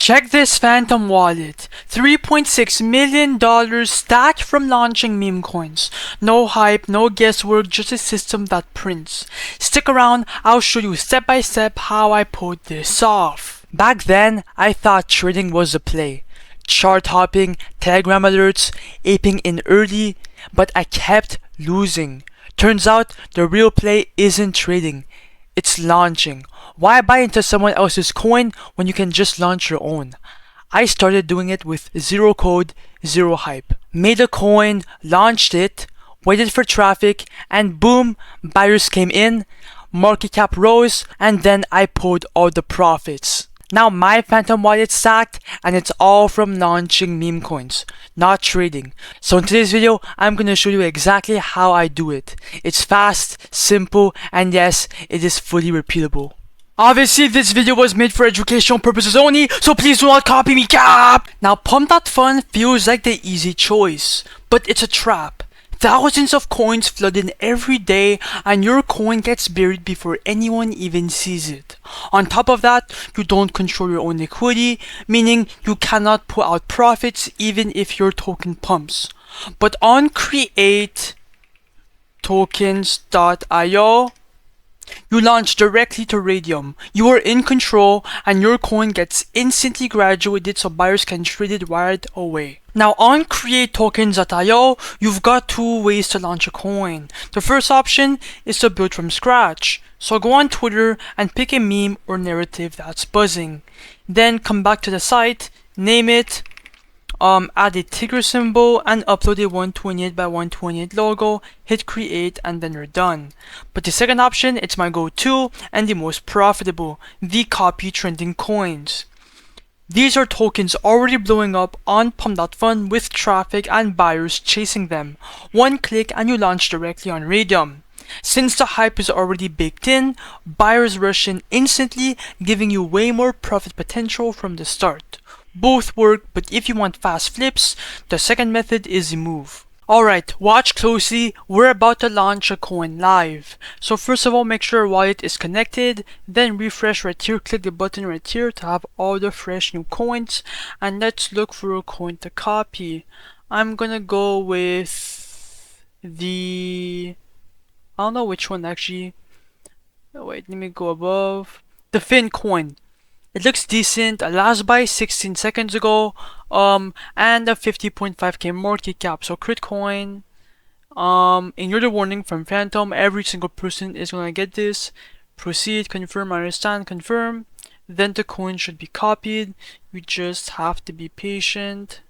Check this phantom wallet. $3.6 million stacked from launching meme coins. No hype, no guesswork, just a system that prints. Stick around, I'll show you step by step how I pulled this off. Back then, I thought trading was a play. Chart hopping, Telegram alerts, aping in early, but I kept losing. Turns out the real play isn't trading, it's launching. Why buy into someone else's coin when you can just launch your own? I started doing it with zero code, zero hype. Made a coin, launched it, waited for traffic, and boom, buyers came in, market cap rose, and then I pulled all the profits. Now my phantom wallet's stacked, and it's all from launching meme coins, not trading. So in today's video, I'm gonna show you exactly how I do it. It's fast, simple, and yes, it is fully repeatable. Obviously, this video was made for educational purposes only, so please do not copy me, cap! Now, Pump.Fun feels like the easy choice, but it's a trap. Thousands of coins flood in every day, and your coin gets buried before anyone even sees it. On top of that, you don't control your own liquidity, meaning you cannot pull out profits even if your token pumps. But on Create Tokens.io, you launch directly to Raydium. You are in control, and your coin gets instantly graduated so buyers can trade it right away. Now on Create Tokens.io, you've got two ways to launch a coin. The first option is to build from scratch. So go on Twitter and pick a meme or narrative that's buzzing. Then come back to the site, name it, add a ticker symbol and upload a 128 by 128 logo, hit create, and then you're done. But the second option, it's my go-to and the most profitable, the copy trending coins. These are tokens already blowing up on Pump.Fun with traffic and buyers chasing them. One click and you launch directly on Raydium. Since the hype is already baked in, buyers rush in instantly, giving you way more profit potential from the start. Both work, but if you want fast flips, the second method is the move. Alright, watch closely, we're about to launch a coin live. So first of all, make sure your wallet is connected, then refresh right here, click the button right here to have all the fresh new coins, and let's look for a coin to copy. I'm gonna go with the... I don't know which one actually. Wait, let me go above. The Fin coin. It looks decent, last buy 16 seconds ago, and a 50.5k market cap. So crit coin, ignore the warning from Phantom, every single person is gonna get this. Proceed, confirm, understand, confirm. Then the coin should be copied. You just have to be patient.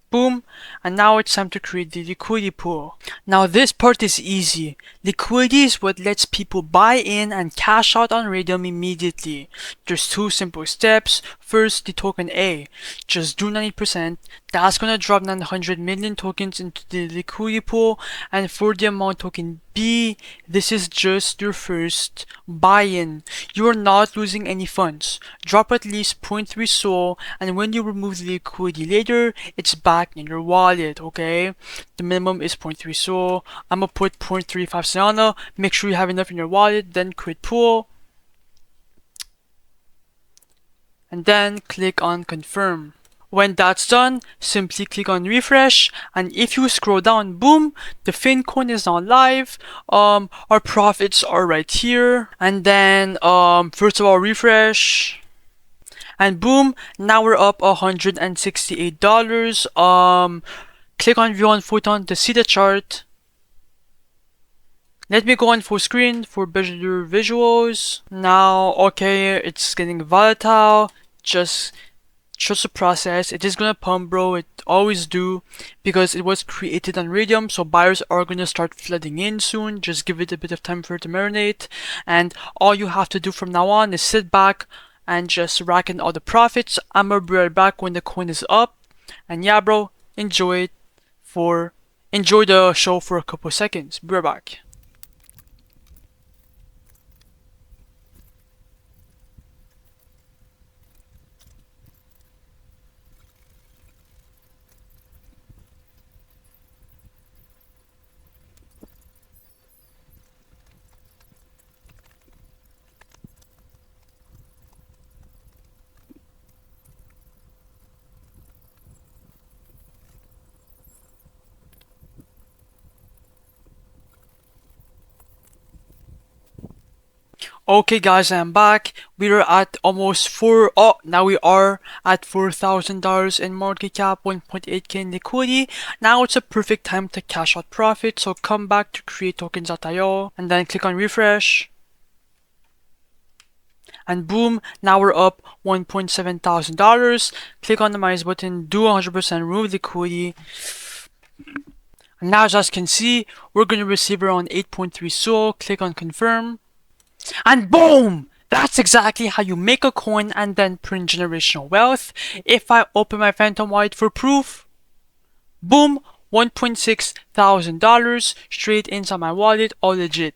Boom, and now it's time to create the liquidity pool. Now this part is easy. Liquidity is what lets people buy in and cash out on Raydium immediately. There's two simple steps. First, the token A. Just do 90%. That's gonna drop 900 million tokens into the liquidity pool, and for the amount token B, this is just your first buy-in. You are not losing any funds. Drop at least 0.3 SOL, and when you remove the liquidity later, it's back in your wallet, okay? The minimum is 0.3 SOL. I'm gonna put 0.35 Solana. Make sure you have enough in your wallet, then quit pool. And then click on confirm. When that's done, simply click on refresh, and if you scroll down, boom, the Fin coin is now live. Our profits are right here, and then first of all refresh, and boom, now we're up $168. Click on view on Photon to see the chart. Let me go on full screen for better visuals. Now, okay, it's getting volatile. Just trust the process. It is gonna pump, bro. It always do, because it was created on Raydium, so buyers are gonna start flooding in soon. Just give it a bit of time for it to marinate, and all you have to do from now on is sit back and just rack in all the profits. I'm gonna be right back when the coin is up, and yeah, bro, enjoy the show for a couple seconds. Be right back. Okay guys, I'm back. We are at almost now we are at $4,000 in market cap, 1.8k in liquidity. Now it's a perfect time to cash out profit. So come back to create tokens.io and then click on refresh. And boom, now we're up $1.7 thousand. Click on the minus button, do 100% remove liquidity. And now as you can see, we're going to receive around 8.3 SOL. Click on confirm. And boom! That's exactly how you make a coin and then print generational wealth. If I open my Phantom Wallet for proof, boom, $1.6 thousand straight inside my wallet, all legit.